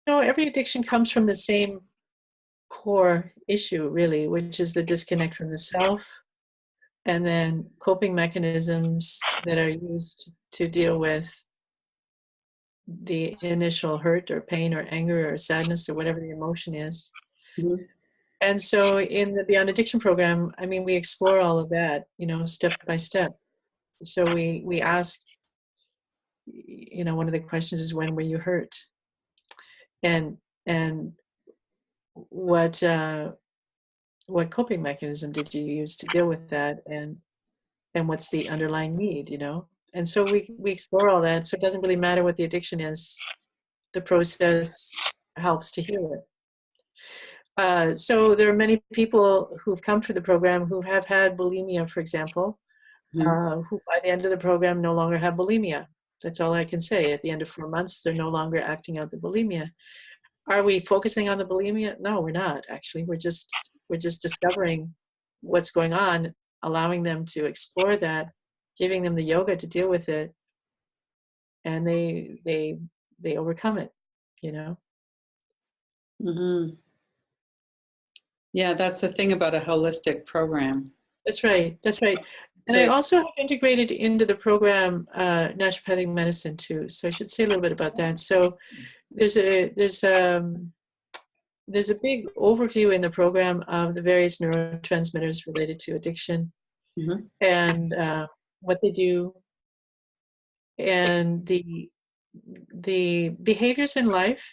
every addiction comes from the same core issue, really, which is the disconnect from the self, and then coping mechanisms that are used to deal with the initial hurt or pain or anger or sadness or whatever the emotion is. Mhm. And so in the Beyond Addiction program, we explore all of that, step by step. So we ask, one of the questions is, when were you hurt? And and what coping mechanism did you use to deal with that? And what's the underlying need? And so we explore all that. So it doesn't really matter what the addiction is. The process helps to heal it. So there are many people who've come through the program who have had bulimia, for example, who by the end of the program no longer have bulimia. That's all I can say. At the end of 4 months, they're no longer acting out the bulimia. Are we focusing on the bulimia? No, we're not, actually. We're just discovering what's going on, allowing them to explore that, giving them the yoga to deal with it, and they overcome it, Mm-hmm. Yeah, that's the thing about a holistic program. That's right. And I also have integrated into the program naturopathic medicine too. So I should say a little bit about that. So there's a big overview in the program of the various neurotransmitters related to addiction, Mm-hmm. and what they do, and the behaviors in life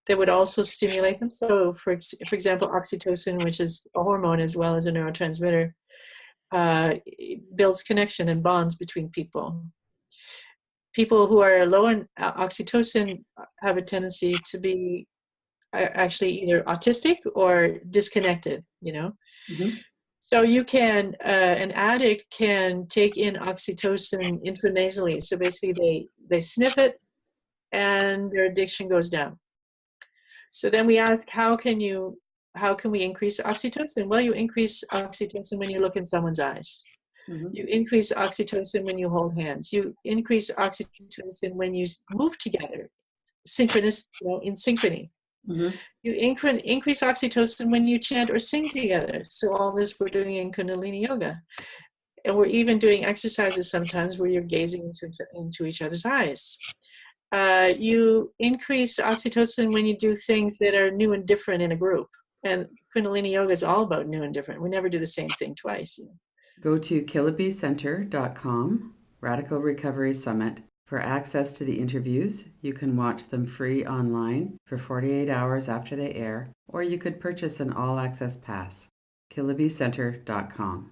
that would also stimulate them. So for example, oxytocin, which is a hormone as well as a neurotransmitter, builds connection and bonds between people. People who are low in oxytocin have a tendency to be actually either autistic or disconnected, Mm-hmm. So an addict can take in oxytocin intranasally. So basically they sniff it and their addiction goes down. So then we ask, how can we increase oxytocin? Well, you increase oxytocin when you look in someone's eyes. Mm-hmm. You increase oxytocin when you hold hands. You increase oxytocin when you move together, synchronous, in synchrony. Mm-hmm. You increase oxytocin when you chant or sing together. So all this we're doing in Kundalini Yoga. And we're even doing exercises sometimes where you're gazing into each other's eyes. You increase oxytocin when you do things that are new and different in a group. And Kundalini Yoga is all about new and different. We never do the same thing twice. Go to KillabecCenter.com, Radical Recovery Summit. For access to the interviews, you can watch them free online for 48 hours after they air, or you could purchase an all-access pass. KillabecCenter.com.